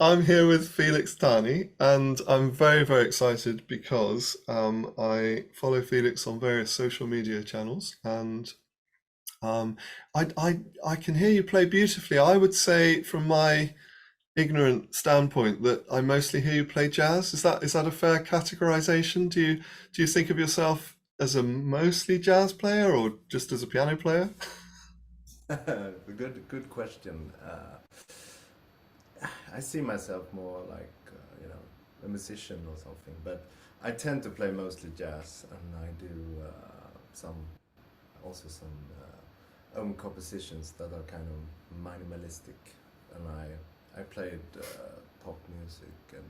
I'm here with Felix Tani, and I'm very, very excited because I follow Felix on various social media channels, and um, I can hear you play beautifully. I would say, from my ignorant standpoint, that I mostly hear you play jazz. Is that a fair categorization? Do you think of yourself as a mostly jazz player or just as a piano player? Good question. I see myself more like a musician or something, but I tend to play mostly jazz, and I do some also some own compositions that are kind of minimalistic, and I played pop music and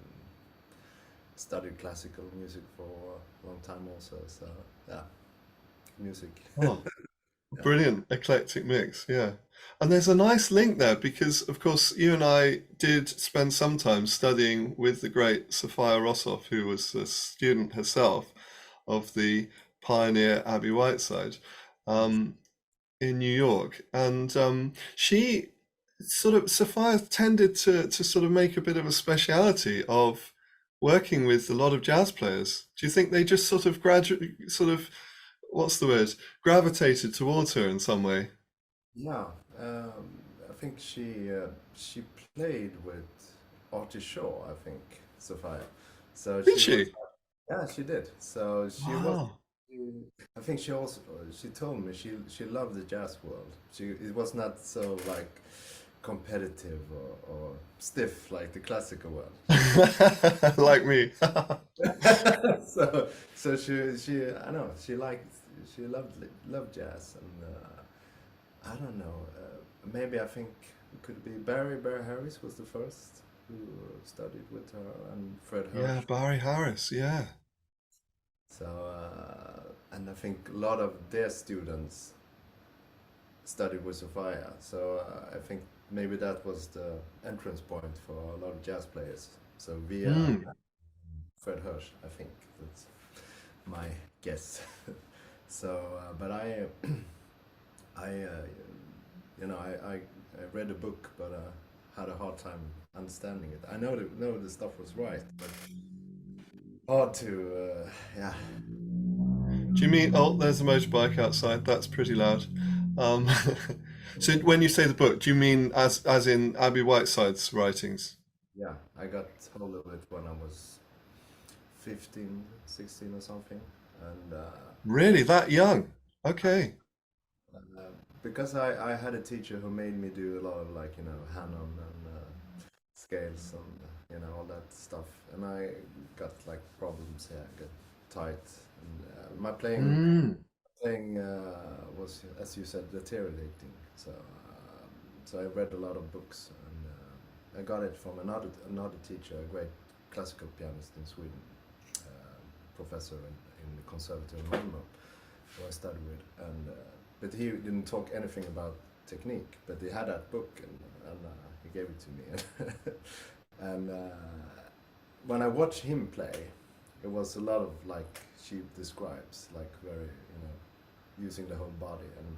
studied classical music for a long time also. So yeah, music. Oh, Yeah. brilliant eclectic mix, yeah. And there's a nice link there because, of course, you and I did spend some time studying with the great Sophia Rosoff, who was a student herself of the pioneer Abby Whiteside Yes. um, in New York. And she Sophia tended to sort of make a bit of a speciality of working with a lot of jazz players. Do you think they just sort of gradually, what's the word, gravitated towards her in some way? Yeah, I think she played with Artie Shaw, I think, Sophia. So Did she was, she? yeah, she did. So she was, Wow. she- I think she also, she told me she loved the jazz world. It was not so like competitive or stiff like the classical world. Like me. So she I know she loved jazz, and I don't know. Maybe I think it could be Barry Harris was the first who studied with her, and Fred Yeah, Hirsch. Barry Harris, yeah. So and I think a lot of their students studied with Sophia. So I think maybe that was the entrance point for a lot of jazz players. So via Mm. Fred Hirsch, I think that's my guess. So, but I, I read a book, but had a hard time understanding it. I know the stuff was right, but hard to, yeah. Do you mean, oh, there's a motorbike outside. That's pretty loud. Um, so when you say the book, do you mean as in Abby Whiteside's writings? Yeah, I got hold of it when I was 15, 16 or something, and Really, that young? Okay. uh, because I had a teacher who made me do a lot of like Hanon and scales and all that stuff, and I got like problems here, get tight, and my Mm. playing was, as you said, deteriorating. So so I read a lot of books, and I got it from another teacher, a great classical pianist in Sweden, professor in the Concerto in Malmö, who I studied with, and but he didn't talk anything about technique, but he had that book, and he gave it to me, and when I watched him play, it was a lot of like she describes, like very using the whole body, and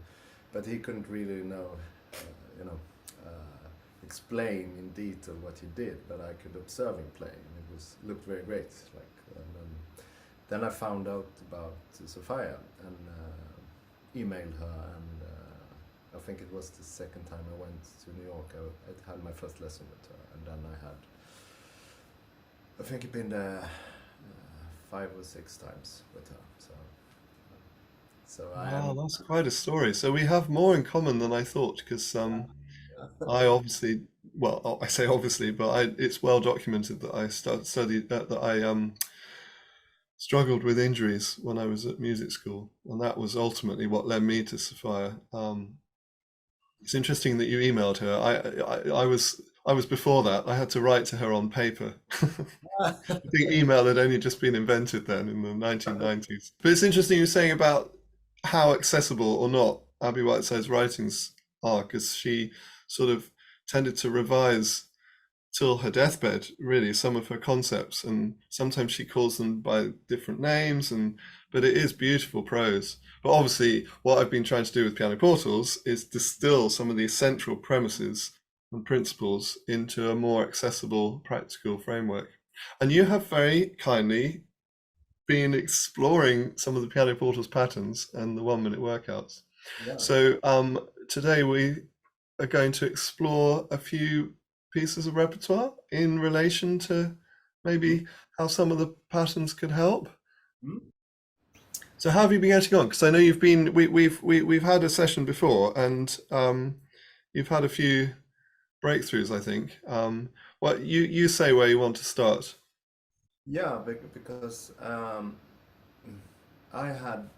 but he couldn't really you know, explain in detail what he did, but I could observe him play, and it was looked very great. Like, and then I found out about Sophia and emailed her, and I think it was the second time I went to New York. I had my first lesson with her, and then I think it been there 5 or 6 times with her. So I Wow, am. that's quite a story. So we have more in common than I thought, because I obviously, well, I say obviously, but it's well documented that I studied that I struggled with injuries when I was at music school, and that was ultimately what led me to Sophia. It's interesting that you emailed her. I was before that. I had to write to her on paper. I think email had only just been invented then in the 1990s. But it's interesting you're saying about how accessible or not Abby Whiteside's writings are, because she sort of tended to revise till her deathbed, really, some of her concepts, and sometimes she calls them by different names, and but it is beautiful prose. But obviously, what I've been trying to do with Piano Portals is distill some of the essential premises and principles into a more accessible, practical framework. And you have very kindly been exploring some of the piano portals patterns and the 1 minute workouts. Yeah. So today we are going to explore a few pieces of repertoire in relation to maybe how some of the patterns could help. Mm. So how have you been getting on? Because I know you've been we've had a session before, and you've had a few breakthroughs, I think. What you say where you want to start? Yeah, because I had,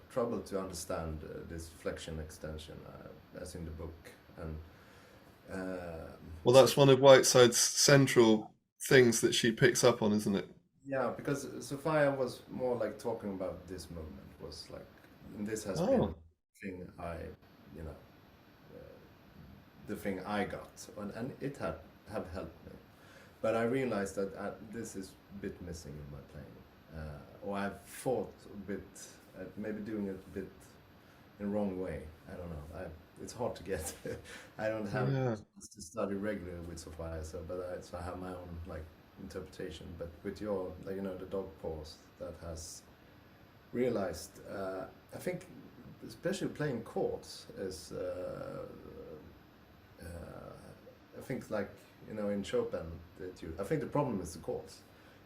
trouble to understand this flexion extension, as in the book, and uh, Well, so that's one of Whiteside's central things that she picks up on, isn't it? yeah, because Sophia was more like talking about this movement was like, and this has been Oh, thing I, you know, the thing I got, and it had have helped me. But I realized that this is a bit missing in my playing, or I've thought a bit, maybe doing it a bit in the wrong way. I don't know. It's hard to get. I don't have yeah. to study regularly with Sophia, so I have my own like interpretation. But with your, like, the dog pause that has realized, I think, especially playing chords is, I think, like, in Chopin, the Etude. I think the problem is the chords,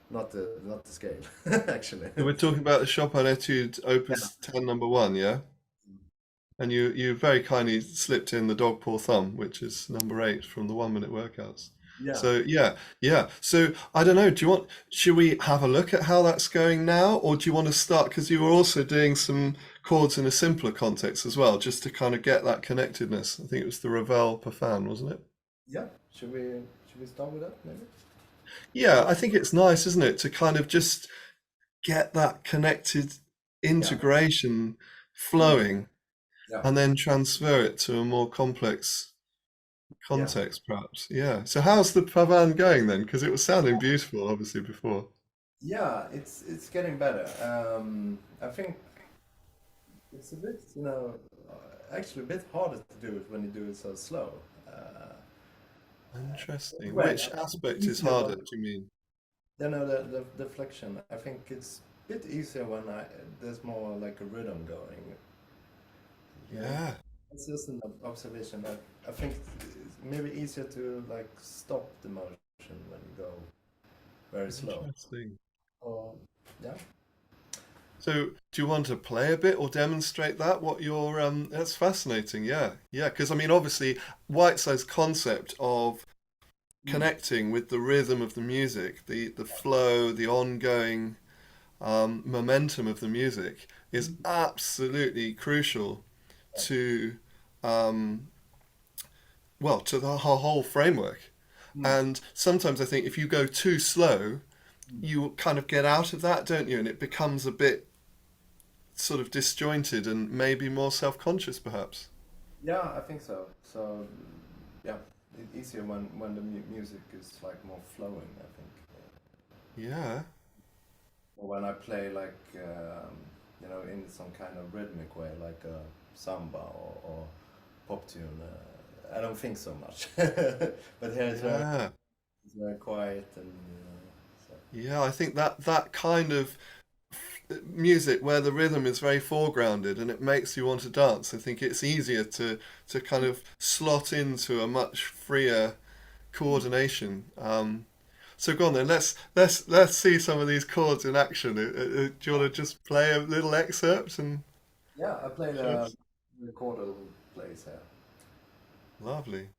not the scale, actually. So we're talking about the Chopin Etude Yeah. Opus 10 number one, yeah? And you very kindly slipped in the dog paw thumb, which is number 8 from the 1 minute workouts. Yeah. So yeah, yeah. So I don't know, should we have a look at how that's going now, or do you want to start, because you were also doing some chords in a simpler context as well, just to kind of get that connectedness. I think it was the Ravel Pavane, wasn't it? Yeah. Should we start with that maybe? Yeah, I think it's nice, isn't it, to kind of just get that connected Yeah. integration Mm. flowing Yeah. and then transfer it to a more complex Yeah. context, perhaps. Yeah. So how's the Pavane going then? Because it was sounding beautiful, obviously, before. Yeah. It's getting better. I think it's a bit, actually a bit harder to do it when you do it so slow. Interesting. Anyway, Which it's aspect is easier harder, when, do you mean? the flexion. I think it's a bit easier when there's more like a rhythm going. Yeah, Yeah. it's just an observation. I think it's maybe easier to like stop the motion when you go very slow. Interesting. Or yeah, So do you want to play a bit or demonstrate that? What your that's fascinating. Yeah. Yeah. Because I mean, obviously, Whiteside's concept of mm. connecting with the rhythm of the music, the flow, the ongoing momentum of the music is absolutely crucial to um, to the whole framework. Mm. And sometimes I think if you go too slow, you kind of get out of that, don't you? And it becomes a bit sort of disjointed and maybe more self-conscious, perhaps. Yeah, I think so. So yeah, it's easier when the music is like more flowing. I think, Yeah, or when I play like, in some kind of rhythmic way, like a samba or pop tune. I don't think so much, but here yeah, it's very quiet and so. yeah. I think that kind of music where the rhythm is very foregrounded and it makes you want to dance. I think it's easier to kind of slot into a much freer coordination. So go on then. Let's see some of these chords in action. Do you want to just play a little excerpt and Yeah, I played show us? the chordal plays here. Lovely.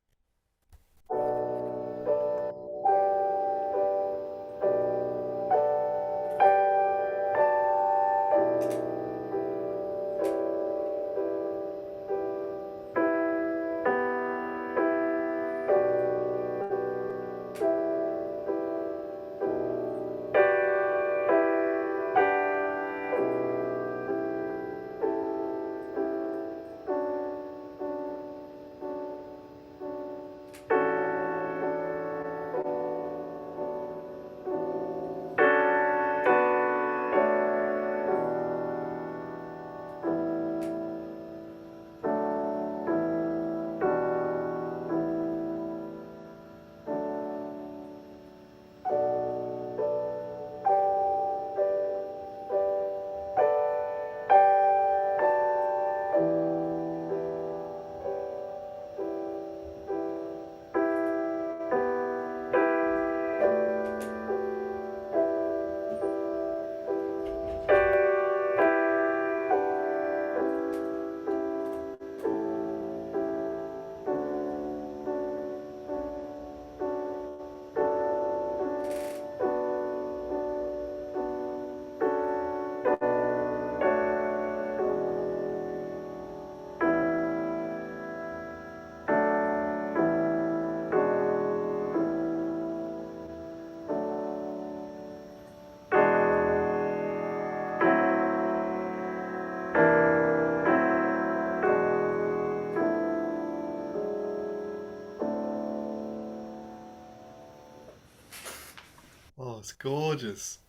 it's gorgeous.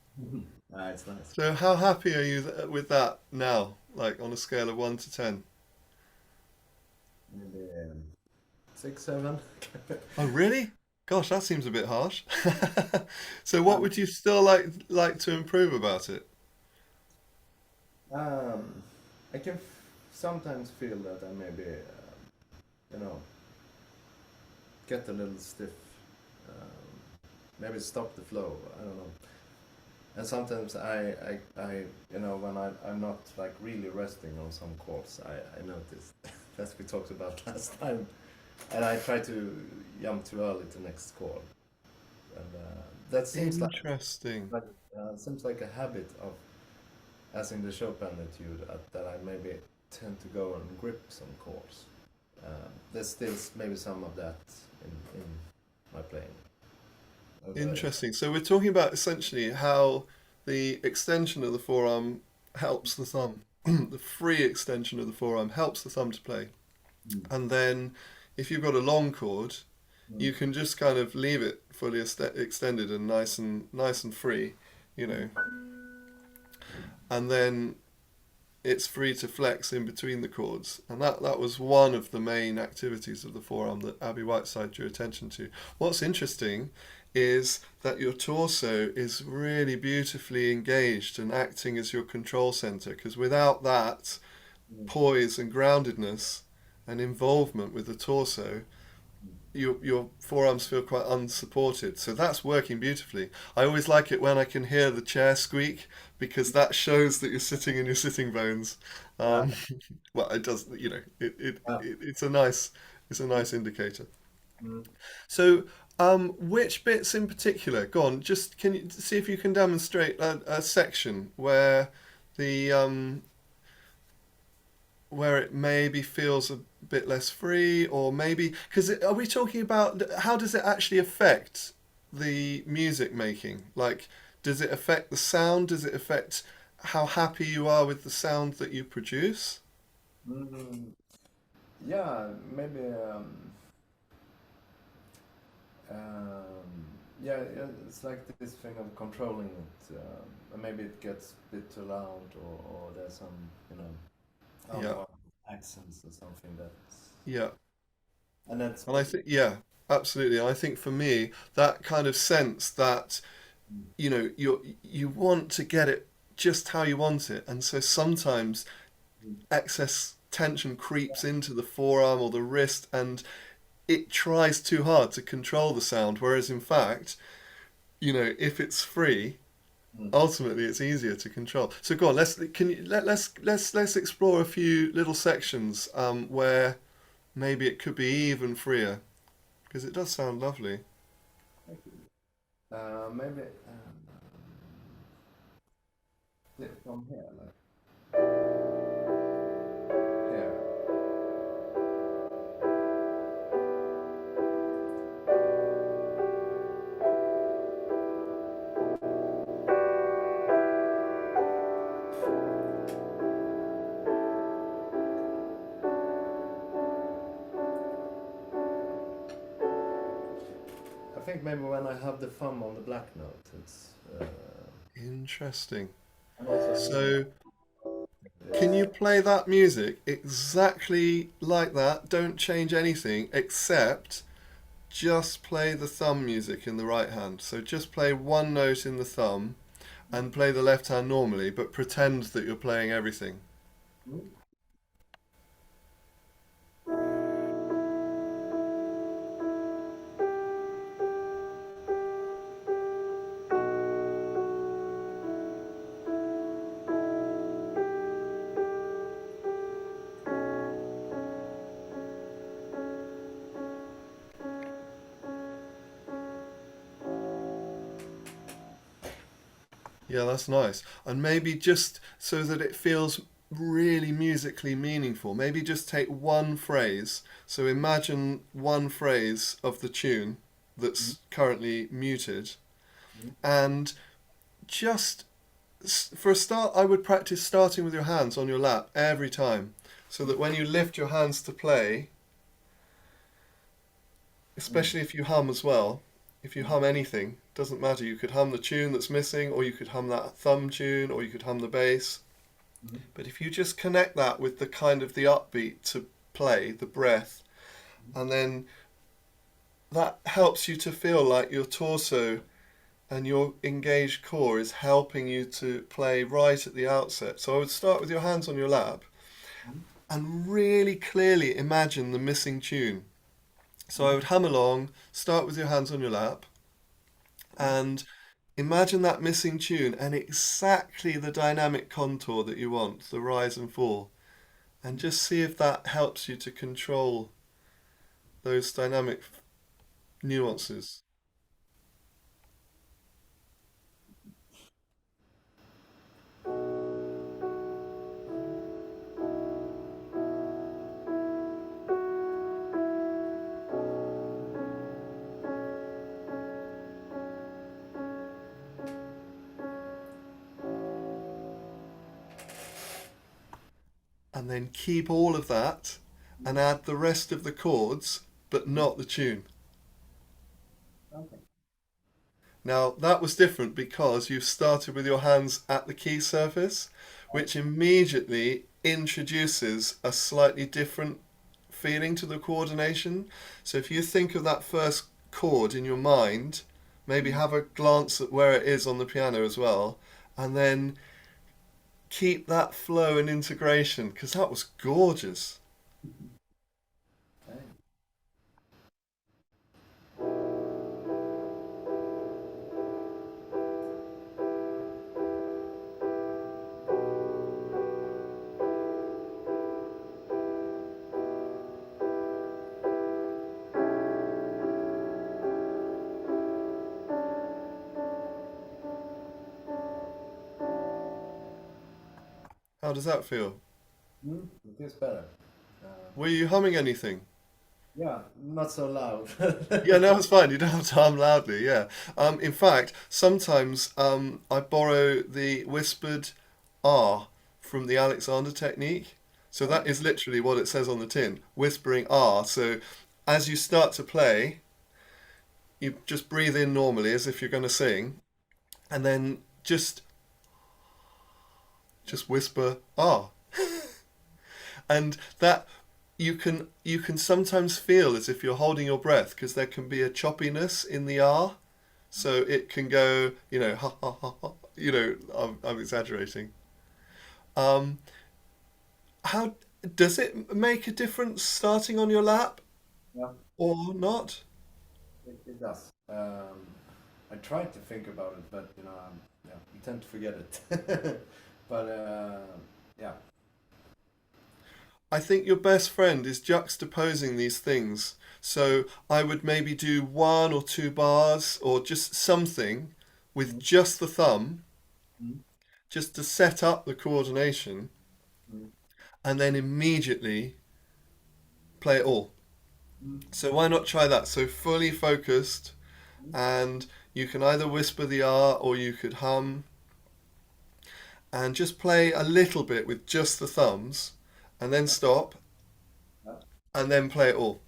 It's nice. So how happy are you with that now? Like on a scale of 1 to 10? Maybe 6, 7. Oh, really? Gosh, that seems a bit harsh. So what Um, would you still like to improve about it? um, I can sometimes feel that I maybe, you know, get a little stiff. Maybe stop the flow. I don't know. And sometimes when I'm not like really resting on some chords, I notice, as we talked about last time, and I try to jump too early to next chord, and that Interesting. like seems like a habit of, as in the Chopin Etude, that I maybe tend to go and grip some chords. There's still maybe some of that in my playing. Uh, Interesting. So we're talking about essentially how the extension of the forearm helps the thumb. The free extension of the forearm helps the thumb to play. mm, And then if you've got a long chord, mm, you can just kind of leave it fully extended and nice and free, you know. And then it's free to flex in between the chords. And that was one of the main activities of the forearm that Abby Whiteside drew attention to. What's interesting is that your torso is really beautifully engaged and acting as your control center, because without that mm, poise and groundedness and involvement with the torso, mm. your forearms feel quite unsupported. So that's working beautifully. I always like it when I can hear the chair squeak because that shows that you're sitting in your sitting bones. Yeah, Um, well, it does, yeah. it's a nice indicator. Mm. So, which bits in particular? Go on, just can you see if you can demonstrate a section the where it maybe feels a bit less free, or maybe because are we talking about how does it actually affect the music making? Like, does it affect the sound? Does it affect how happy you are with the sound that you produce? Mm. Yeah, maybe. Um, yeah, yeah, it's like this thing of controlling it. And maybe it gets a bit too loud, or there's some, you know, Yeah, unwanted accents or something that's, yeah. and that's, And I think, yeah, absolutely. I think for me, that kind of sense that, mm, you want to get it just how you want it. And so sometimes mm, excess tension creeps into the forearm or the wrist and it tries too hard to control the sound. Whereas in fact, if it's free, mm. ultimately it's easier to control. So go on, let's explore a few little sections where maybe it could be even freer because it does sound lovely. Thank you. Maybe from here, like here. I think maybe when I have the thumb on the black note, it's Interesting. and also So can this. you play that music exactly like that? Don't change anything except just play the thumb music in the right hand. So just play one note in the thumb and play the left hand normally, but pretend that you're playing everything. Mm. Yeah, that's nice. And maybe just so that it feels really musically meaningful, maybe just take one phrase. So imagine one phrase of the tune Mm. that's currently muted, Mm. and just for a start, I would practice starting with your hands on your lap every time, so that when you lift your hands to play, Mm. especially if you hum as well, if you hum anything, doesn't matter. You could hum the tune that's missing, or you could hum that thumb tune, or you could hum the bass. Mhm. But if you just connect that with the kind of the upbeat to play, the breath, and then that helps you to feel like your torso and your engaged core is helping you to play right at the outset. So I would start with your hands on your lap Mhm. and really clearly imagine the missing tune. So I Mhm. would hum along, start with your hands on your lap, and imagine that missing tune and exactly the dynamic contour that you want, the rise and fall, and just see if that helps you to control those dynamic nuances. And then keep all of that and add the rest of the chords, but not the tune. Okay. Now, that was different because you started with your hands at the key surface, which immediately introduces a slightly different feeling to the coordination. So if you think of that first chord in your mind, maybe Mhm. have a glance at where it is on the piano as well, and then keep that flow and integration because that was gorgeous. Okay. How does that feel? It feels better. Uh, Were you humming anything? yeah, not so loud. Yeah, no, it's fine. You don't have to hum loudly. Yeah. In fact, sometimes I borrow the whispered R from the Alexander technique. So that Okay. is literally what it says on the tin, whispering R. So as you start to play, you just breathe in normally as if you're going to sing, and then just whisper R. And that you can sometimes feel as if you're holding your breath because there can be a choppiness in the R. So it can go, ha ha ha ha. I'm exaggerating. Um, how does it make a difference starting on your lap Yeah, or not? it does. I tried to think about it, but yeah, you tend to forget it. But yeah. I think your best friend is juxtaposing these things. So I would maybe do one or two bars or just something with Mhm. just the thumb, Mhm. just to set up the coordination, Mhm. and then immediately play it all. Mhm. So why not try that? So fully focused, and you can either whisper the R or you could hum and just play a little bit with just the thumbs and then stop Yeah. and then play it all.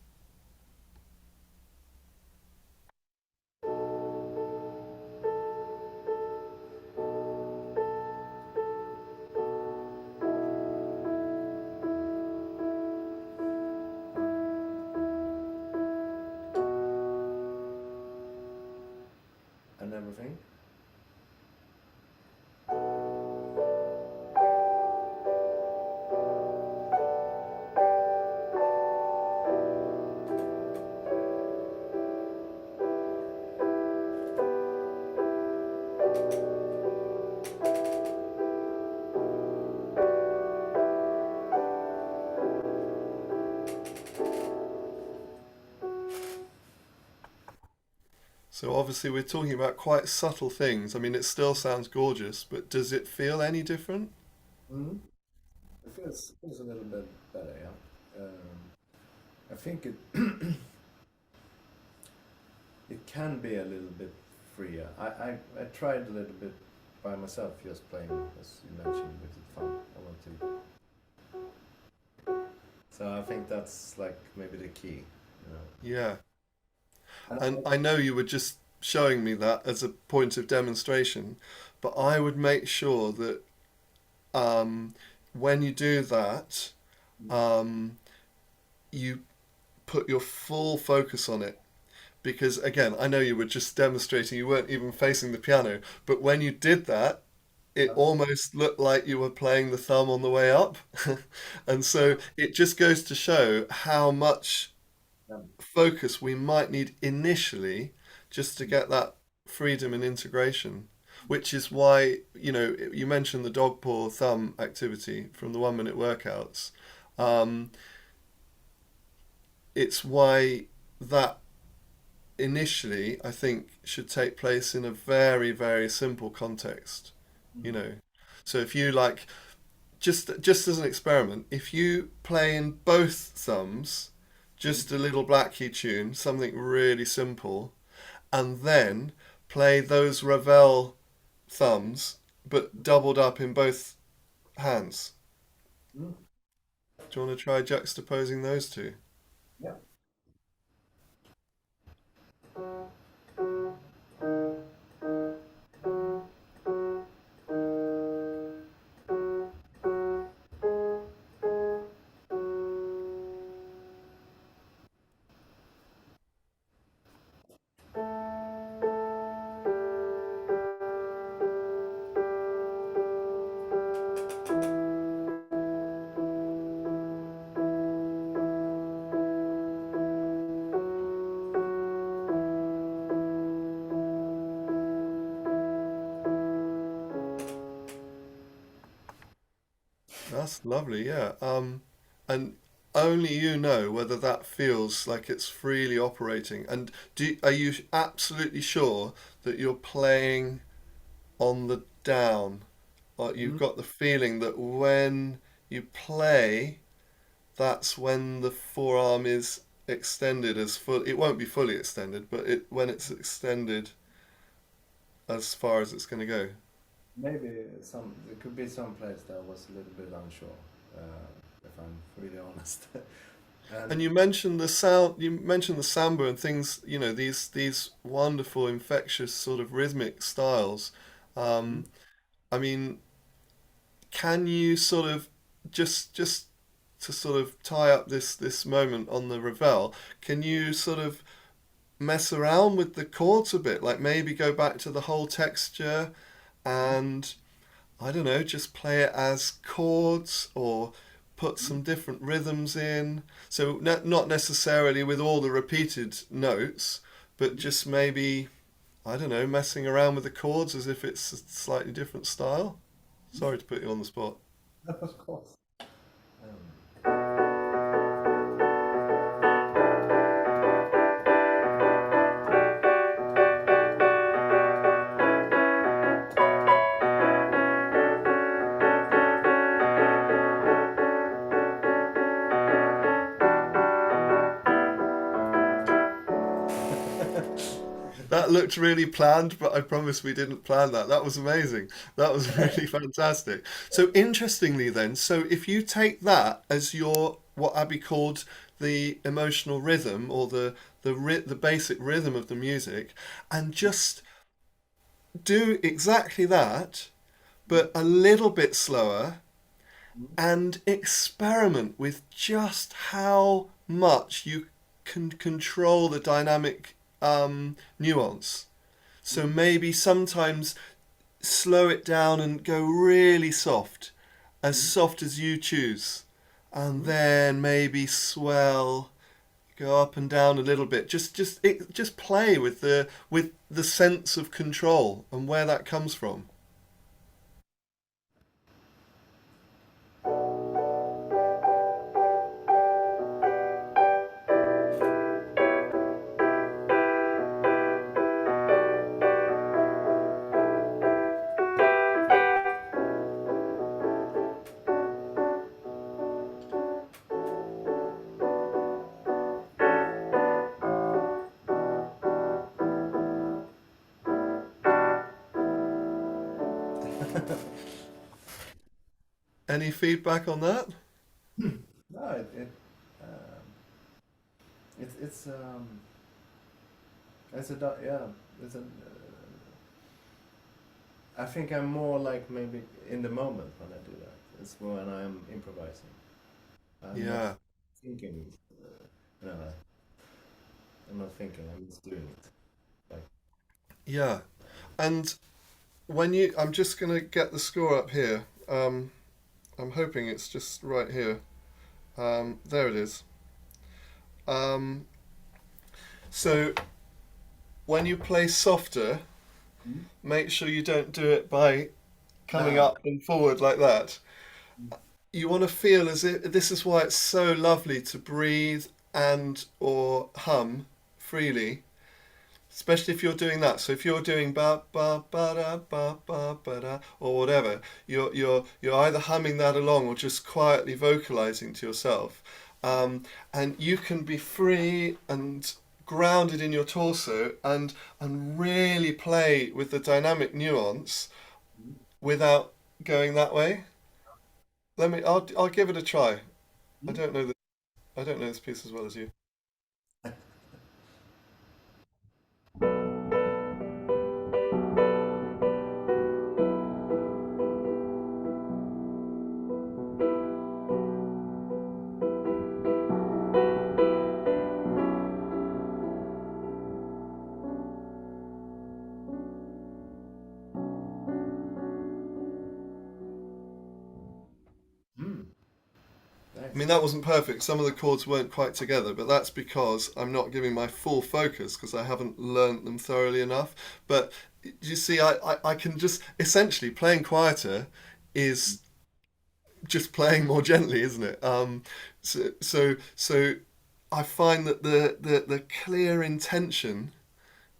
And everything. So obviously we're talking about quite subtle things. I mean, it still sounds gorgeous, but does it feel any different? Mhm. It feels a little bit better, yeah. I think it can be a little bit freer. I tried a little bit by myself, just playing, as you mentioned, with the thumb. I want to. So I think that's like maybe the key, you know. Yeah. And And I know you were just showing me that as a point of demonstration, but I would make sure that um, when you do that, um, you put your full focus on it. Because again, I know you were just demonstrating, you weren't even facing the piano, but when you did that, it almost looked like you were playing the thumb on the way up. And so it just goes to show how much Yeah. focus we might need initially just to get that freedom and integration. Which is why, you mentioned the dog paw thumb activity from the 1 minute workouts. Um, it's why that initially, I think, should take place in a very, very simple context. You Mhm. know, so if you like, just as an experiment, if you play in both thumbs, Mhm. just a little black key tune, something really simple, and then play those Ravel thumbs, but doubled up in both hands. Mhm. Do you want to try juxtaposing those two? Yeah. That's lovely, yeah. And only you know whether that feels like it's freely operating. And are you absolutely sure that you're playing on the down? Or you've Mhm. got the feeling that when you play, that's when the forearm is extended as full. It won't be fully extended, but when it's extended as far as it's going to go. Maybe there could be some place that was a little bit unsure, if I'm really honest. And And you mentioned the sound, you mentioned the samba and things, these wonderful, infectious sort of rhythmic styles. Um, I mean, can you sort of just to sort of tie up this moment on the Ravel, can you sort of mess around with the chords a bit? Like maybe go back to the whole texture and I don't know, just play it as chords or put some different rhythms in. So not necessarily with all the repeated notes, but just maybe, I don't know, messing around with the chords as if it's a slightly different style. Sorry to put you on the spot. of course. Um, That looked really planned, but I promise we didn't plan that. That was amazing. That was really fantastic. So interestingly then, so if you take that as your what Abby called the emotional rhythm or the basic rhythm of the music and just do exactly that but a little bit slower and experiment with just how much you can control the dynamic nuance. So maybe sometimes slow it down and go really soft as you choose, and then maybe swell, go up and down a little bit. Just play with the sense of control and where that comes from. Any feedback on that? no, um, it's it's a yeah. It's a, I think I'm more like maybe in the moment when I do that. It's when I'm improvising. I'm not Yeah, thinking. No, I'm not thinking. I'm just doing it. Like, yeah. And when you, I'm just gonna get the score up here. I'm hoping it's just right here. There it is. Um, so when you play softer, hmm? make sure you don't do it by coming Ah, up and forward like that. You want to feel as if this is why it's so lovely to breathe and or hum freely, especially if you're doing that. So if you're doing ba ba ba da ba ba ba da or whatever, you're either humming that along or just quietly vocalizing to yourself, and you can be free and grounded in your torso and really play with the dynamic nuance without going that way. I'll give it a try. I hmm? don't know the I don't know this piece as well as you. Hmm. I mean, Nice. that wasn't perfect. Some of the chords weren't quite together, but that's because I'm not giving my full focus because I haven't learnt them thoroughly enough. But you see, I can just essentially playing quieter is just playing more gently, isn't it? So I find that the clear intention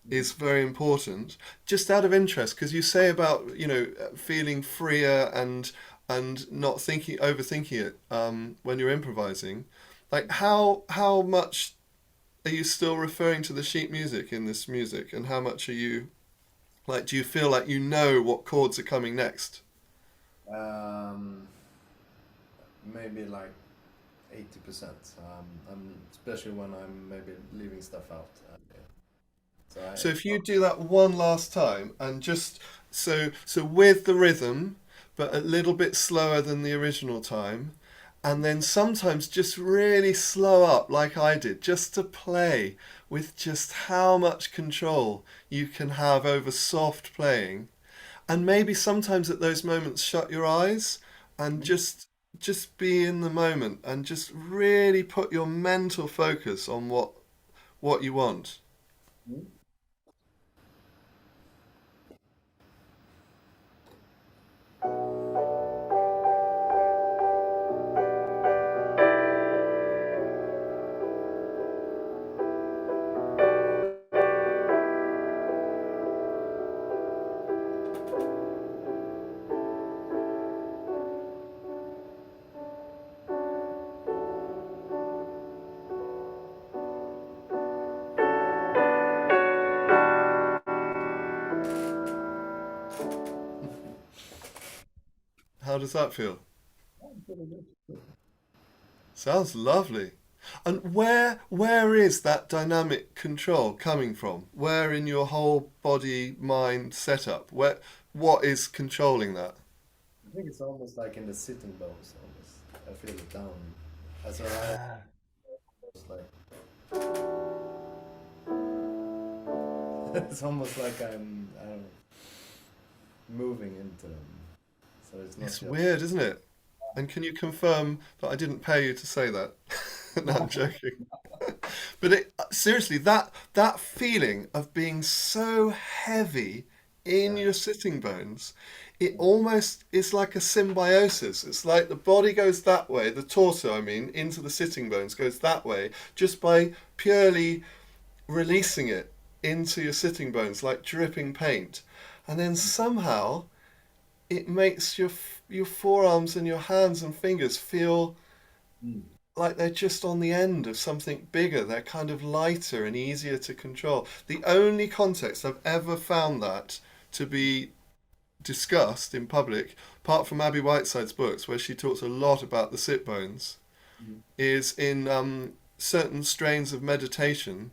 Mm. is very important. Just out of interest, because you say about feeling freer and not thinking overthinking it when you're improvising. Like how much are you still referring to the sheet music in this music, and how much are you like? Do you feel like you know what chords are coming next? Um, maybe like 80%. Especially when I'm maybe leaving stuff out. Yeah. So So it's if you not. do that one last time and just so with the rhythm, but a little bit slower than the original time, and then sometimes just really slow up like I did, just to play with just how much control you can have over soft playing. And maybe sometimes at those moments shut your eyes and Mm. just be in the moment and just really put your mental focus on what you want. Mm. How does that feel? Pretty good. Sounds lovely. And where is that dynamic control coming from? Where in your whole body mind setup? What is controlling that? I think it's almost like in the sitting bones. Almost, I feel it down. As I Ah. was like, it's almost like I don't know, moving into them. So it's not It's just. weird, isn't it? And can you confirm that I didn't pay you to say that? No, I'm joking. But seriously, that feeling of being so heavy in Yeah. your sitting bones, it almost is like a symbiosis. It's like the body goes that way, the torso, I mean, into the sitting bones goes that way, just by purely releasing it into your sitting bones, like dripping paint. And then somehow it makes your forearms and your hands and fingers feel Mm. like they're just on the end of something bigger. They're kind of lighter and easier to control. The only context I've ever found that to be discussed in public, apart from Abby Whiteside's books, where she talks a lot about the sit bones, Mm. is in certain strains of meditation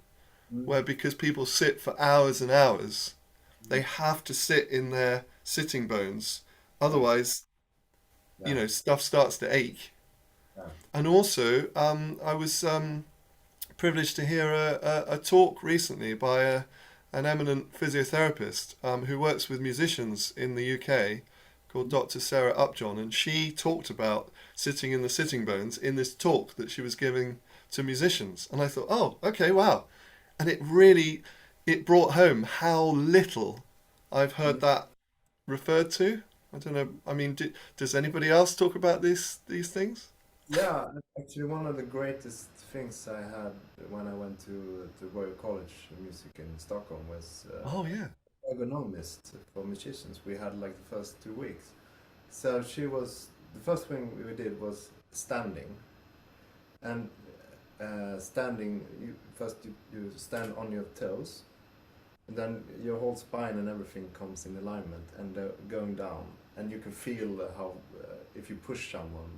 Mm. where because people sit for hours and hours, they have to sit in their sitting bones. Yeah, Otherwise, yeah, stuff starts to ache. yeah. And also, I was privileged to hear a talk recently by an eminent physiotherapist who works with musicians in the UK called Dr. Sarah Upjohn, and she talked about sitting in the sitting bones in this talk that she was giving to musicians. And I thought, oh, okay, wow. And it brought home how little I've heard Mm. that referred to. I don't know. I mean, does anybody else talk about these things? Yeah, actually, one of the greatest things I had when I went to Royal College of Music in Stockholm was Oh yeah. ergonomist for musicians. We had like the first 2 weeks. So she was the first thing we did was standing, and standing. You stand on your toes, and then your whole spine and everything comes in alignment and going down, and you can feel how if you push someone.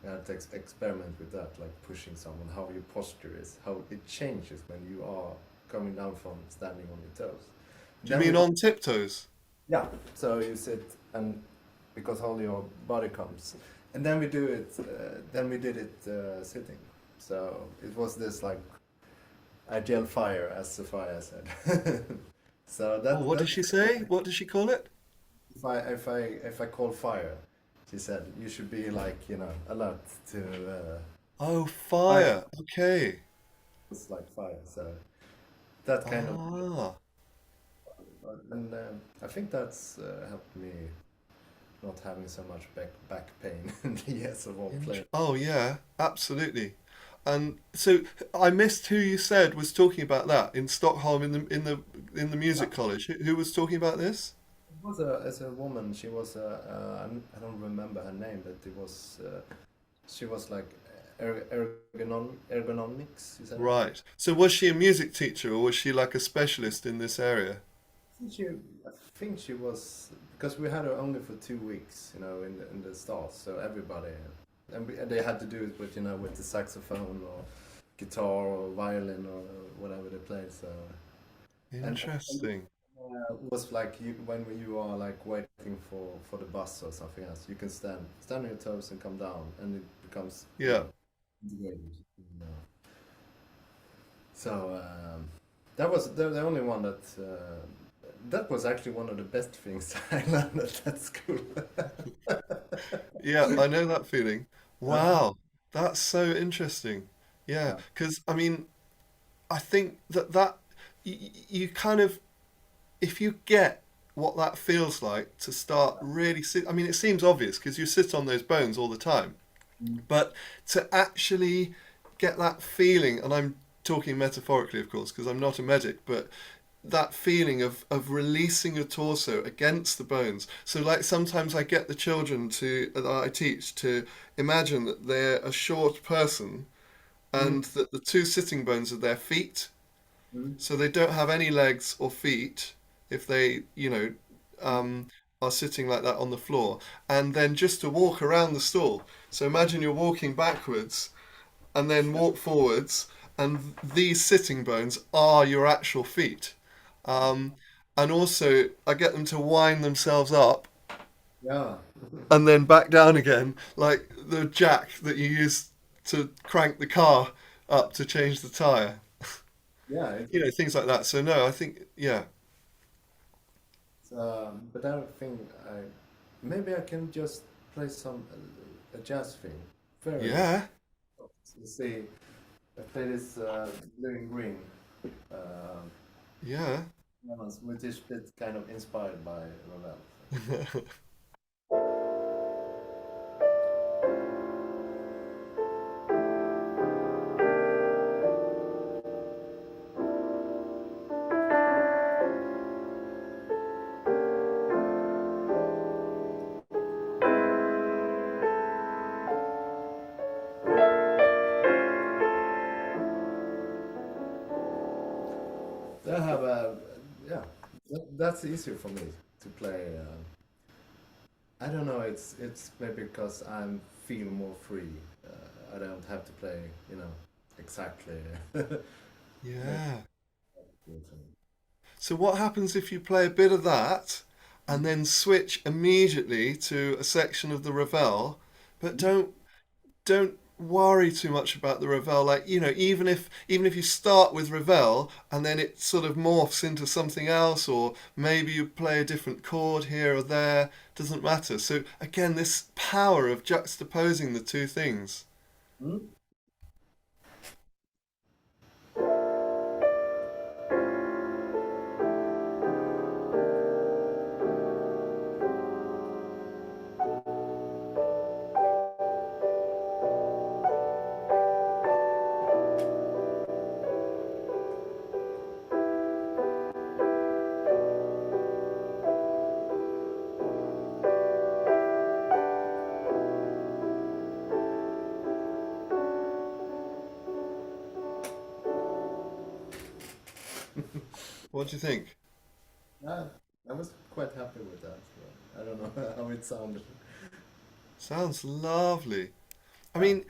You have to experiment with that, like pushing someone, how your posture is, how it changes when you are coming down from standing on your toes. Do you Then we mean did, on tiptoes? yeah, so you sit and because all your body comes, and then we do it. Then we did it sitting. So it was this like ideal fire, as Sophia said. So Oh, what that does she say? What does she call it? if I call fire, she said you should be like alert to Oh, fire. fire. Okay. It's like fire. So that kind of, Ah. and I think that's helped me not having so much back pain in the years of all playing. Oh, yeah, absolutely. And so I missed who you said was talking about that in Stockholm in the music college. Who was talking about this? It was as a woman. She was I don't remember her name, but it was she was like ergonomics. You said it. Right. So was she a music teacher or was she like a specialist in this area? She, I think she was because we had her only for 2 weeks, in the start. So everybody, and they had to do it with with the saxophone or guitar or violin or whatever they played. So and Interesting. it was like when you are like waiting for the bus or something else, you can stand on your toes and come down, and it becomes Yeah. integrated. So that was the only one that. That was actually one of the best things I learned at that school. Yeah, I know that feeling. Yeah, Wow. That's so interesting. Yeah, yeah, because I mean, I think that you kind of if you get what that feels like to start really sit, I mean, it seems obvious because you sit on those bones all the time, mm, but to actually get that feeling, and I'm talking metaphorically, of course, because I'm not a medic, but that feeling of releasing your torso against the bones. So, like, sometimes I get the children that I teach to imagine that they're a short person mm, and that the two sitting bones are their feet, mm, so they don't have any legs or feet if they, are sitting like that on the floor. And then just to walk around the stall. So imagine you're walking backwards and then walk forwards, and these sitting bones are your actual feet. Um, and also, I get them to wind themselves up yeah, and then back down again, like the jack that you use to crank the car up to change the tire. yeah. Things like that. So no, I think yeah, But I think maybe I can just play some a jazz thing. Very. yeah, You see, I play this Living Green, uh, yeah. which is a bit kind of inspired by Ravel. So I have yeah, that's easier for me to play. I don't know. It's maybe because I'm feel more free. I don't have to play, exactly. Maybe. Yeah. Literally. So what happens if you play a bit of that and then switch immediately to a section of the Ravel, but don't worry too much about the Ravel. Like, even if you start with Ravel and then it sort of morphs into something else, or maybe you play a different chord here or there, doesn't matter. So again, this power of juxtaposing the two things. Mm. What do you think? Ah, I was quite happy with that. I don't know how it sounded. Sounds lovely. I Yeah. mean,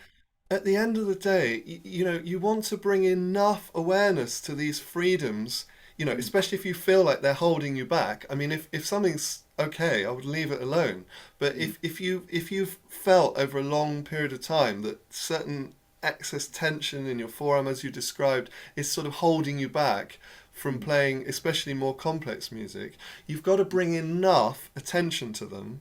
at the end of the day, you want to bring enough awareness to these freedoms, Mm. especially if you feel like they're holding you back. I mean, if something's okay, I would leave it alone. But Mm. if you've felt over a long period of time that certain excess tension in your forearm, as you described, is sort of holding you back from Mm. playing, especially more complex music, you've got to bring enough attention to them,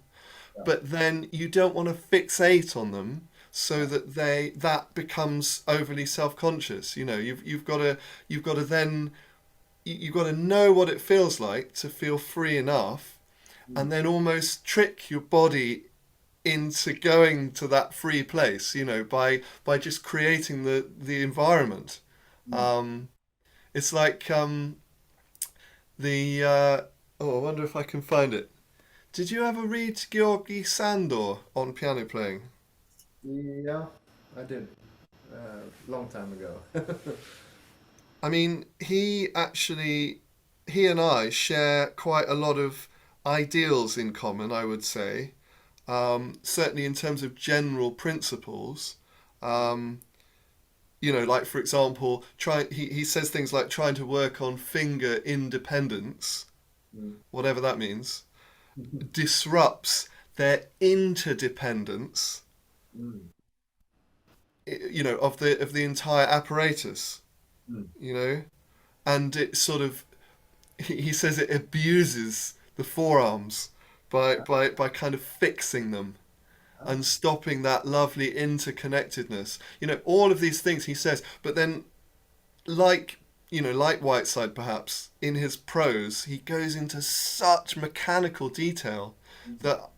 Yeah. but then you don't want to fixate on them so Yeah. that that becomes overly self-conscious. You've got to then you've got to know what it feels like to feel free enough, Mm. and then almost trick your body into going to that free place, by just creating the environment. Mm. um it's like the oh, I wonder if I can find it. Did you ever read Georgi Sandor on piano playing? Yeah, I did. Long time ago. I mean, he and I share quite a lot of ideals in common, I would say. Certainly in terms of general principles. Um, like for example, he says things like trying to work on finger independence, Mm. whatever that means, disrupts their interdependence, Mm. of the entire apparatus, Mm. you know, and it sort of he says it abuses the forearms by kind of fixing them Ah. and stopping that lovely interconnectedness. All of these things he says, but then like Whiteside perhaps in his prose, he goes into such mechanical detail Mm. that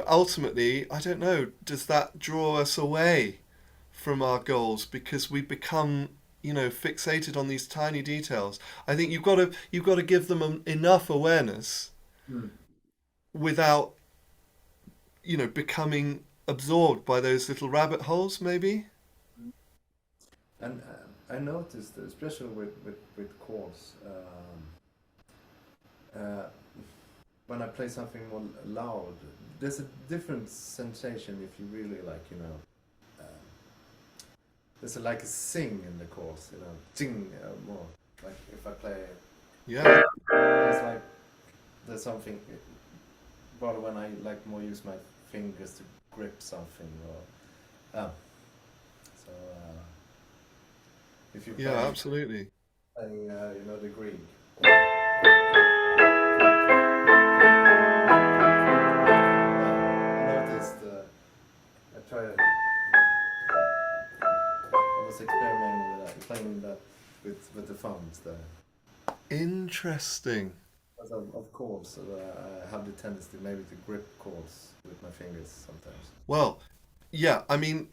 ultimately, I don't know, does that draw us away from our goals because we become fixated on these tiny details? I think you've got to give them enough awareness Mm. without becoming absorbed by those little rabbit holes, maybe. And I noticed, especially with chords, uh, when I play something more loud, there's a different sensation if you really uh, there's like a sing in the chords, sing more. Like if I play, Yeah, there's like there's something. Rather when I like more use my fingers to grip something or so if you're yeah, playing absolutely. the Grieg. I noticed. I tried. I was experimenting with that, playing that with the thumbs there. Interesting. Because of chords, so I have the tendency maybe to grip chords with my fingers sometimes. Well, yeah, I mean,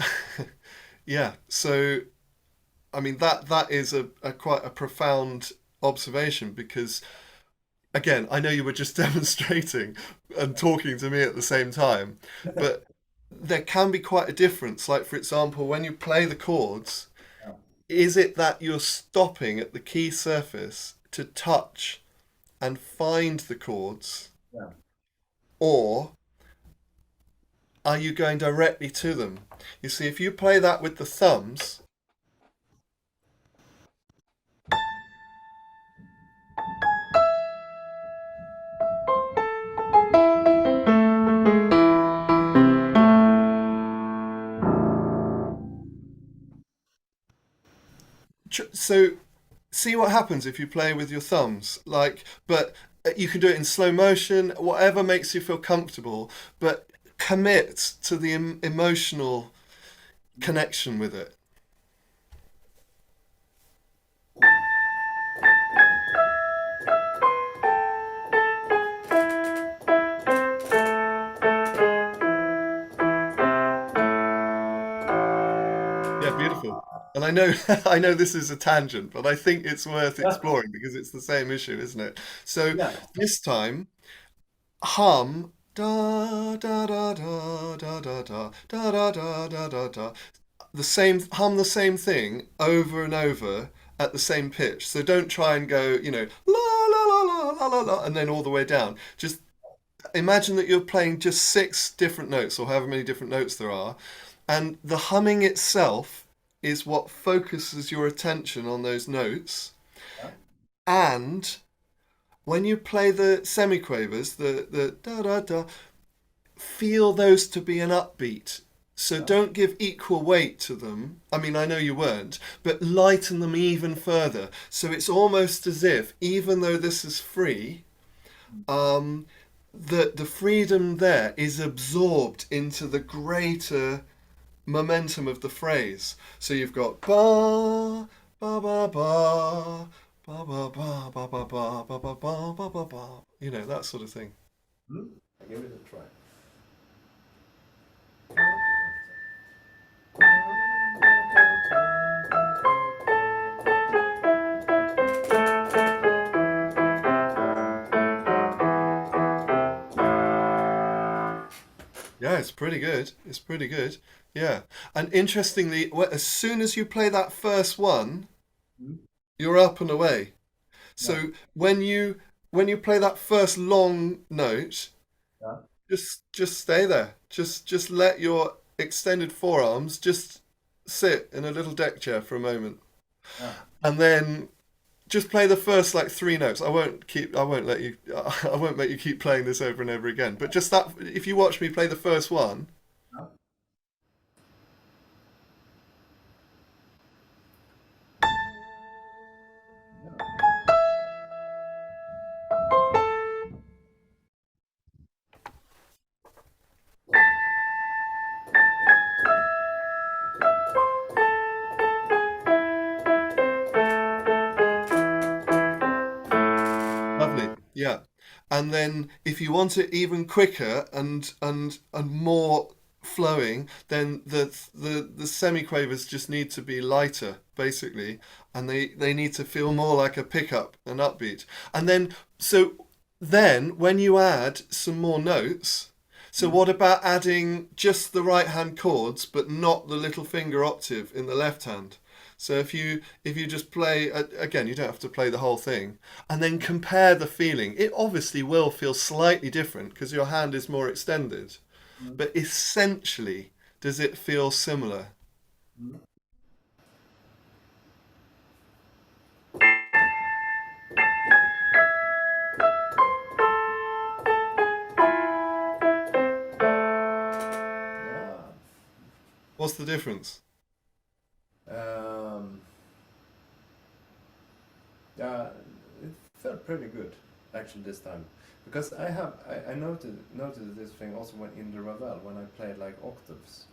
yeah. So, I mean that is a quite a profound observation because again, I know you were just demonstrating and talking to me at the same time, but there can be quite a difference. Like, for example, when you play the chords, Yeah. is it that you're stopping at the key surface to touch and find the chords, Yeah. or are you going directly to them? You see, if you play that with the thumbs, So see what happens if you play with your thumbs. Like, but you can do it in slow motion, whatever makes you feel comfortable, but commit to the emotional connection with it. Yeah, beautiful. And I know I know this is a tangent, but I think it's worth Yeah, exploring because it's the same issue, isn't it? So yeah, this time, hum da da da da da da da da da da da da da. The same, hum the same thing over and over at the same pitch. So don't try and go, la la la la la la la, and then all the way down. Just imagine that you're playing just six different notes or however many different notes there are, and the humming itself is what focuses your attention on those notes. yeah, And when you play the semiquavers, the da da da, feel those to be an upbeat. So yeah, don't give equal weight to them. I mean, I know you weren't, but lighten them even further. So it's almost as if, even though this is free, um, the freedom there is absorbed into the greater momentum of the phrase. So you've got ba ba ba ba ba ba ba ba ba ba ba ba ba ba ba ba. That sort of thing. hmm? Give it a try. Yeah, it's pretty good. It's pretty good. Yeah. And interestingly, as soon as you play that first one, Hmm? you're up and away. Yeah, So when you play that first long note, yeah, just stay there. Just let your extended forearms just sit in a little deck chair for a moment. yeah. And then just play the first like three notes. I won't let you I won't make you keep playing this over and over again. But just that, if you watch me play the first one, Yeah. lovely. Yeah. And then if you want it even quicker and more flowing, then the semiquavers just need to be lighter, basically, and they need to feel more like a pickup, an upbeat. And then when you add some more notes, so Hmm? what about adding just the right hand chords but not the little finger octave in the left hand? So if you just play again, you don't have to play the whole thing, and then compare the feeling. It obviously will feel slightly different because your hand is more extended, Hmm? but essentially, does it feel similar? Hmm? Yeah. What's the difference? Um, yeah, it felt pretty good actually this time because I noted this thing also when in the Ravel when I played like octaves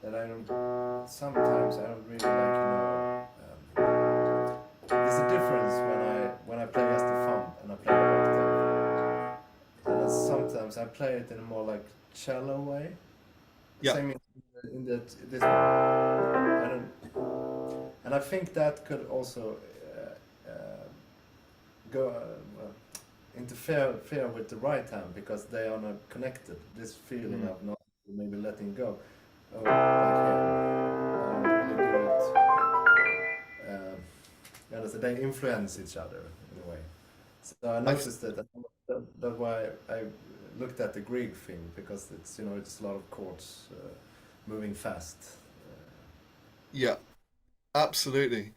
that I don't sometimes I don't really like there's a difference when I play just the thumb and I play the octave and then sometimes I play it in a more like shallow way. Yeah, Same in that this I don't and I think that could also go well, interfere with the right hand because they are not connected. This feeling mm, of not maybe letting go, like here, I don't really do it. So they influence each other in a way. So I I noticed that's why I looked at the Grieg thing because it's a lot of chords moving fast. yeah, absolutely.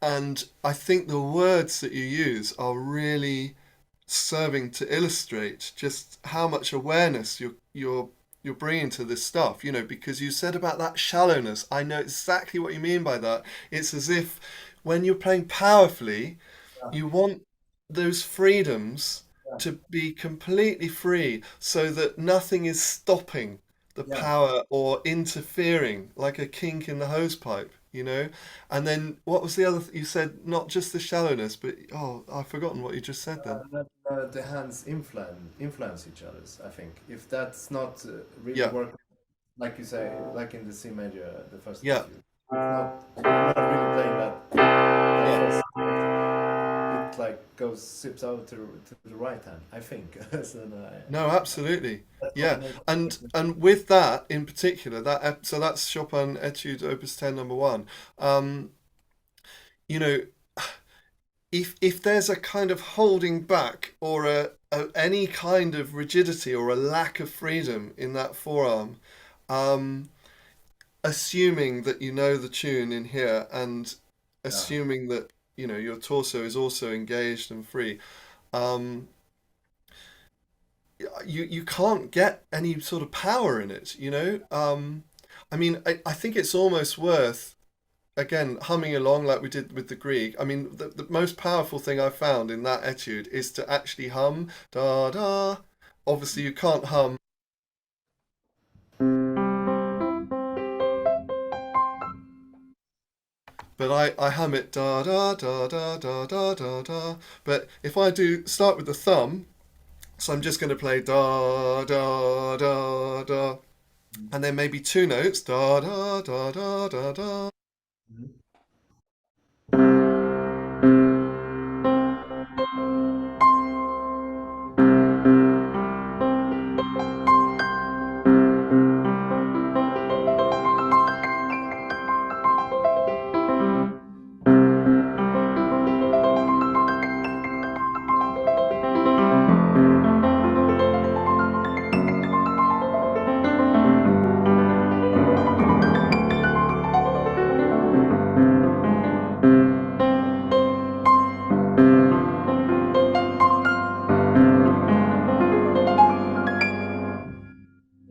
And I think the words that you use are really serving to illustrate just how much awareness you're bringing to this stuff. Because you said about that shallowness. I know exactly what you mean by that. It's as if when you're playing powerfully, Yeah, you want those freedoms yeah, to be completely free so that nothing is stopping the yeah. power or interfering like a kink in the hose pipe, you know? And then what was the other you said? Not just the shallowness, but oh, I've forgotten what you just said then. The hands influence each other's. I think if that's not really Yeah, working, like you say, like in the C major, the first yeah, etude, you're not really playing that yeah. first. It like goes sips out to the right hand. I think. So, No, absolutely. that's what Yeah. makes. And with that in particular, so that's Chopin Etude Opus 10 number one. Um, you know, if there's a kind of holding back or any kind of rigidity or a lack of freedom in that forearm, um, assuming that you know the tune in here and Yeah. assuming that your torso is also engaged and free, um, you can't get any sort of power in it, I mean, I think it's almost worth again humming along like we did with the Grieg. I mean, the most powerful thing I found in that etude is to actually hum da da. Obviously you can't hum, but I hum it da da da da da da da da. But if I do start with the thumb, so I'm just going to play da da da da, and then maybe two notes da da da da da da. Mhm.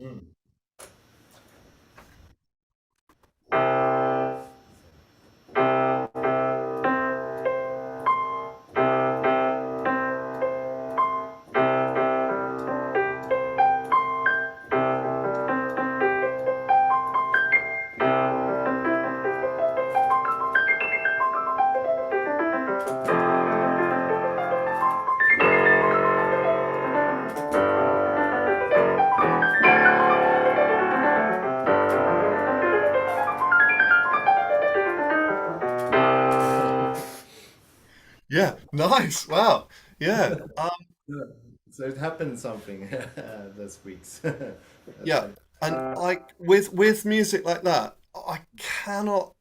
Mm. Yeah, nice. Wow. Yeah. Yeah. So it happened something this week's. Yeah. And like with music like that, I cannot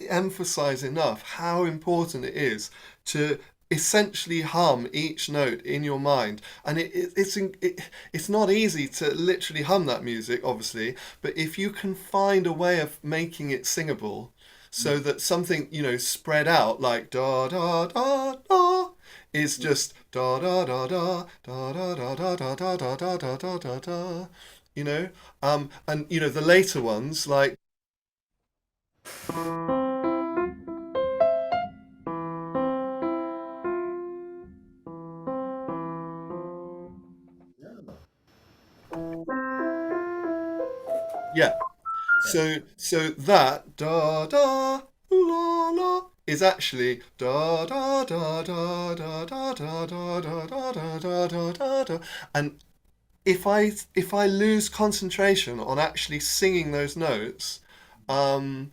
emphasize enough how important it is to essentially hum each note in your mind. And it's not easy to literally hum that music, obviously, but if you can find a way of making it singable so that something, spread out like da da da da is just da da da da da da da da da da da da da da da da, you know and the later ones like Yeah. yeah. So that da da la la is actually da da da da da da da da da da da da da da da. And if I lose concentration on actually singing those notes, um,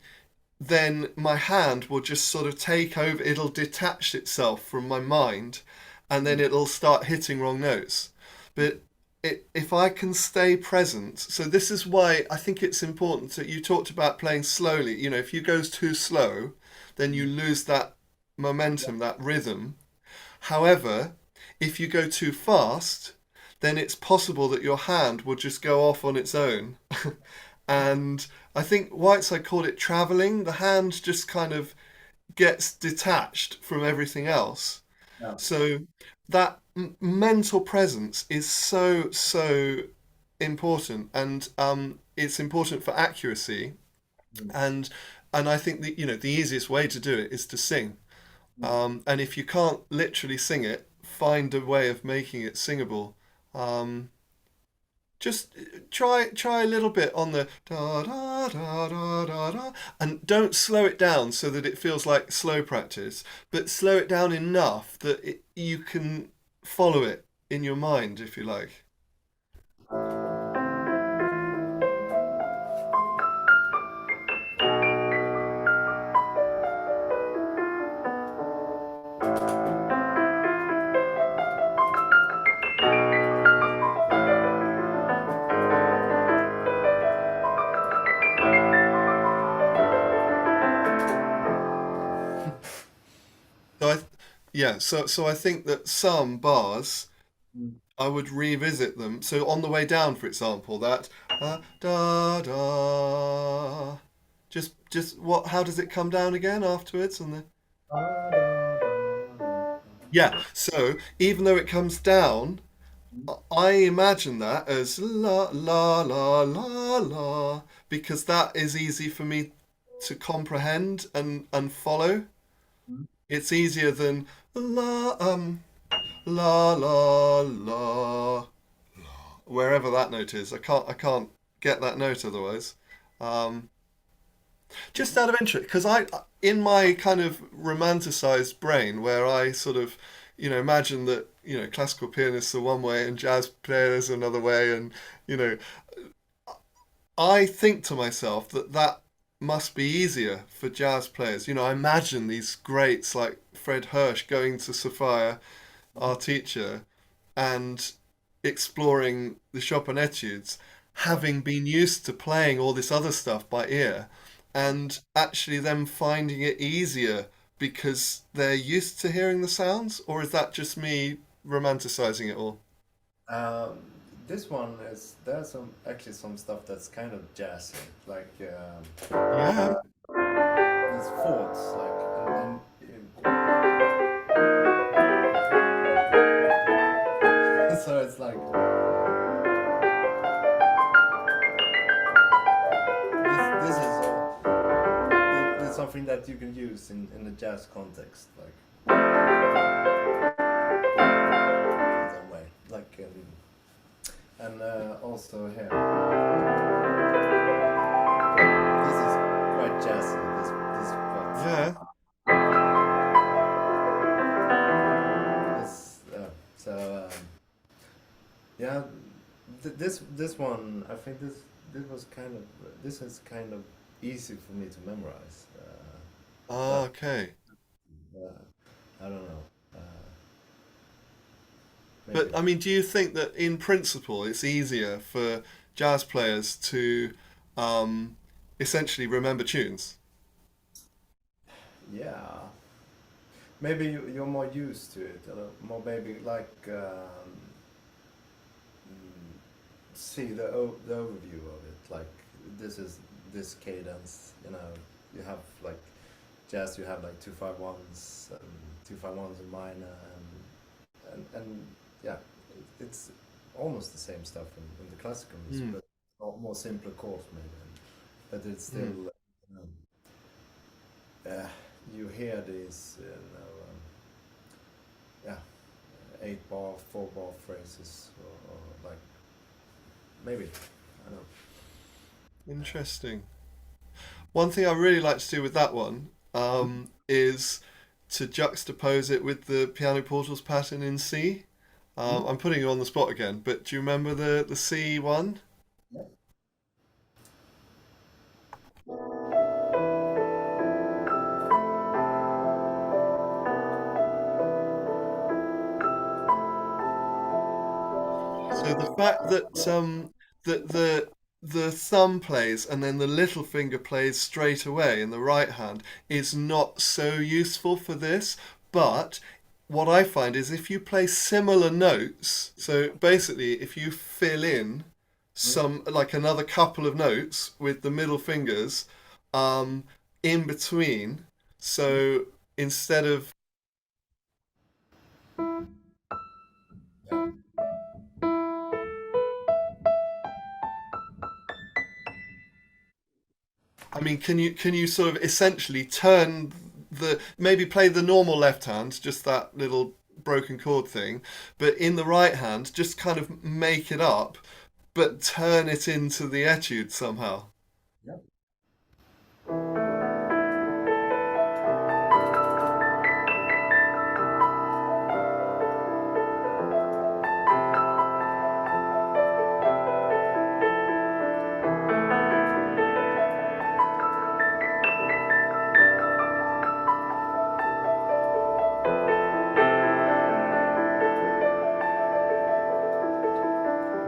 then my hand will just sort of take over. It'll detach itself from my mind, and then Mm. it'll start hitting wrong notes. But if I can stay present, so this is why I think it's important that you talked about playing slowly. If you goes too slow, then you lose that Yeah. momentum, that rhythm. However, if you go too fast, then it's possible that your hand will just go off on its own. And I think Whiteside called it traveling. The hand just kind of gets detached from everything else. Yeah. So that mental presence is so, so important. And it's important for accuracy. Mm. And And I think that, the easiest way to do it is to sing. And if you can't literally sing it, find a way of making it singable. Um, just try a little bit on the da da da da da da, and don't slow it down so that it feels like slow practice, but slow it down enough that you can follow it in your mind, if you like. So yeah, so I think that some bars Mm. I would revisit them. So on the way down, for example, that da da, just what? How does it come down again afterwards? On the yeah. So even though it comes down, I imagine that as la la la la la because that is easy for me to comprehend and follow. It's easier than la la la la wherever that note is. I can't get that note otherwise. Um, just out of interest, because I in my kind of romanticized brain, where I sort of imagine that classical pianists are one way and jazz players another way, and you know I think to myself that that must be easier for jazz players. I imagine these greats like Fred Hirsch going to Sophia, our teacher, and exploring the Chopin etudes, having been used to playing all this other stuff by ear, and actually them finding it easier because they're used to hearing the sounds? Or is that just me romanticizing it all? Um, this one is there's some actually some stuff that's kind of jazzy, like Yeah. these chords, like so it's like this is this is something that you can use in the jazz context, like in some way, like and also here. This is quite jazzy. This Yeah. part. This so yeah, this one I think this was kind of this is kind of easy for me to memorize. Ah, But okay. I don't know. But Maybe. I mean, do you think that in principle it's easier for jazz players to um, essentially remember tunes? Yeah. Maybe you're more used to it. More maybe like see the overview of it. Like this is this cadence. You have like jazz. You have like 2-5-1s and 2-5-1s in minor and yeah, it's almost the same stuff in the classical music, Hmm. but more simpler chords maybe. But it's Hmm. still uh, you hear these yeah 8 bar 4 bar phrases or like maybe I don't know. Interesting. One thing I really like to do with that one is to juxtapose it with the piano portals pattern in C. Mhm. I'm putting you on the spot again, but do you remember the C one? Yeah. So the fact that that the thumb plays and then the little finger plays straight away in the right hand is not so useful for this, but what I find is if you play similar notes, so basically if you fill in Mhm. some like another couple of notes with the middle fingers um, in between, so instead of Yeah. I mean, can you sort of essentially turn the maybe play the normal left hand, just that little broken chord thing, but in the right hand, just kind of make it up, but turn it into the etude somehow. Yeah.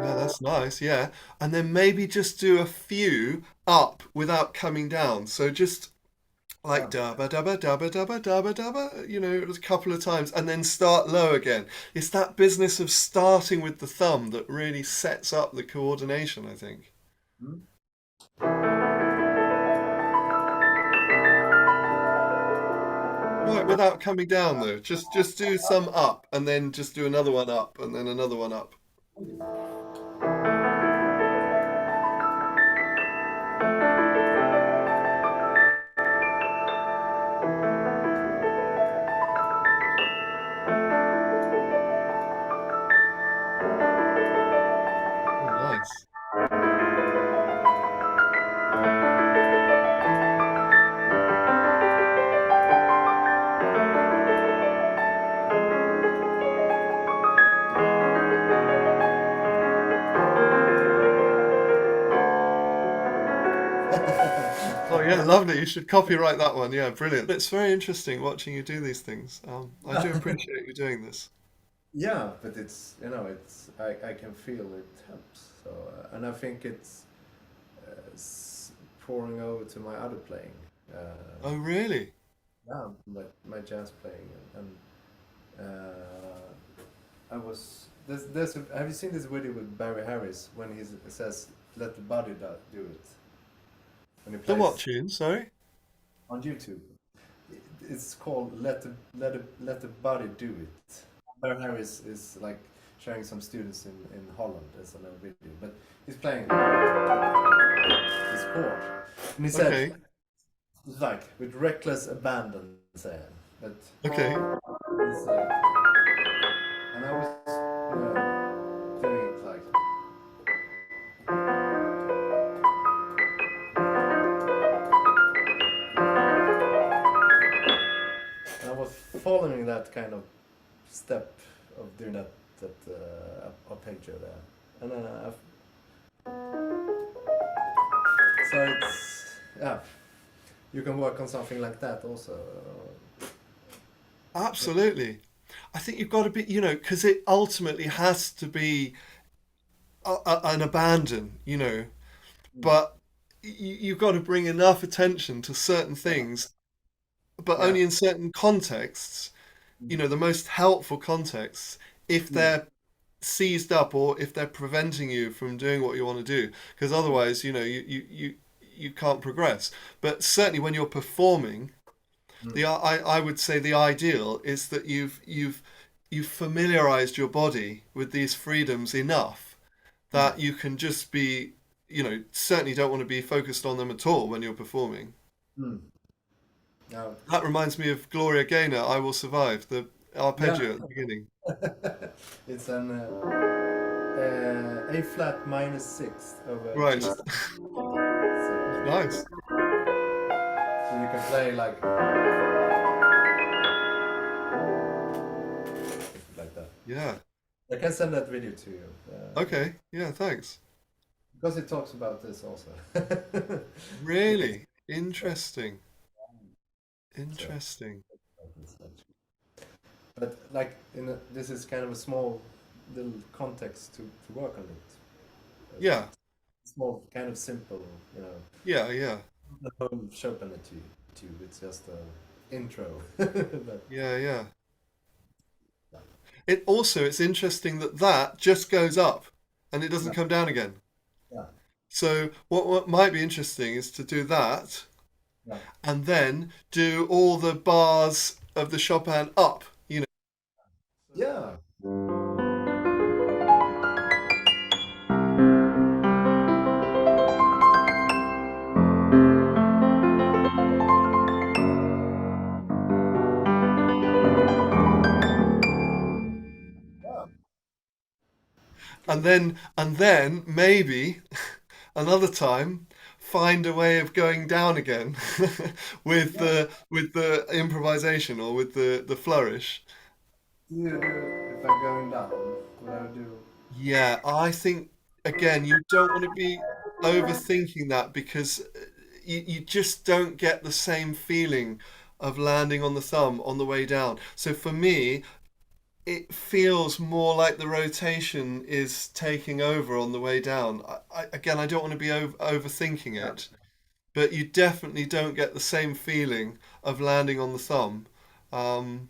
Yeah, that's nice. Yeah, and then maybe just do a few up without coming down. So just like Yeah. dabba dabba dabba dabba dabba dabba, a couple of times, and then start low again. It's that business of starting with the thumb that really sets up the coordination, I think. Mm. Right, without coming down though. Just do some up, and then just do another one up, and then another one up. Oh, nice. Oh yeah, lovely. You should copyright that one. Yeah, brilliant. It's very interesting watching you do these things. I do appreciate you doing this. Yeah, but it's it's I can feel it helps. So and I think it's pouring over to my other playing. Oh really? Yeah, my jazz playing and I was have you seen this video with Barry Harris when he says let the body do it when he The what plays tune? Sorry. on YouTube. It's called let the body do it. Barry Harris is like showing some students in Holland as a video, but he's playing this chord, and he said Okay. it's like with reckless abandon, saying that Okay. it's and I was doing it like and I was following that kind of step of doing that arpeggio there, and then so it's yeah, you can work on something like that also. Absolutely. I think you've got to be, because it ultimately has to be an abandon, Mm. but you've got to bring enough attention to certain Yeah, things, but yeah, only in certain contexts, mm. the most helpful contexts, if Mm. they're seized up or if they're preventing you from doing what you want to do, because Mm. otherwise, you can't progress. But certainly when you're performing, Mm. I would say the ideal is that you've familiarized your body with these freedoms enough Mm. that you can just be, certainly don't want to be focused on them at all when you're performing. Mm. Yeah. That reminds me of Gloria Gaynor, I Will Survive, the Yeah. arpeggio at the beginning. It's an A flat minus sixth over G. Right. So, Nice. so you can play like that. Yeah. I can send that video to you Okay. Yeah, thanks. because it talks about this also. Because Really interesting. so, Interesting. but like this is kind of a small little context to work on it. Yeah. Small, kind of simple, Yeah, yeah. the whole Chopin Etude. It's just a intro. But, Yeah, yeah. yeah. It's interesting that that just goes up and it doesn't Yeah. come down again. Yeah. So what might be interesting is to do that Yeah. and then do all the bars of the Chopin up. Yeah. And then maybe another time find a way of going down again Yeah. with the improvisation or with the flourish. Do you do if I'm going down? What I do? Yeah, I think again you don't want to be overthinking that because you just don't get the same feeling of landing on the thumb on the way down. So for me, it feels more like the rotation is taking over on the way down. Again, I don't want to be overthinking Yeah. it, but you definitely don't get the same feeling of landing on the thumb. Um,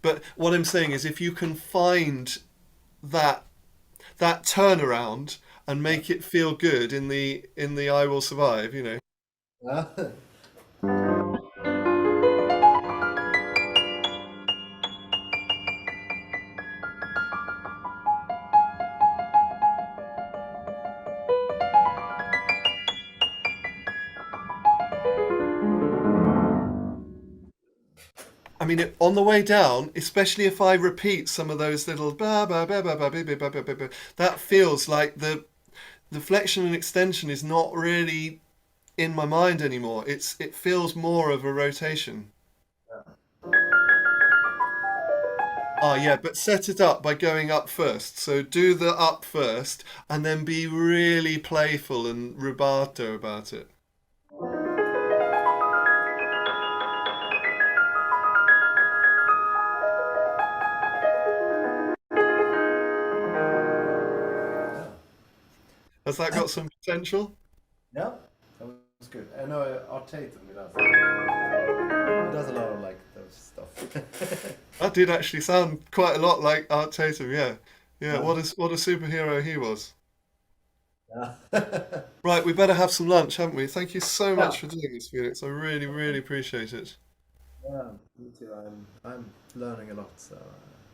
but what I'm saying is, if you can find that that turnaround and Yeah. make it feel good in the I Will Survive, you know. Yeah. I mean, on the way down, especially if I repeat some of those little ba ba ba ba ba ba ba ba ba ba, ba, that feels like the flexion and extension is not really in my mind anymore. It feels more of a rotation. Oh yeah, but set it up by going up first. So do the up first, and then be really playful and rubato about it. Yeah. Has that got some potential? Yeah. That was good. I know Artatum he does a lot of like those stuff. That did actually sound quite a lot like Art Tatum. Yeah, yeah. Yeah. What a superhero he was. Yeah. Right, we better have some lunch, haven't we? Thank you so Yeah. much for doing this, Felix. I really, really appreciate it. Yeah. Me too. I'm learning a lot. So.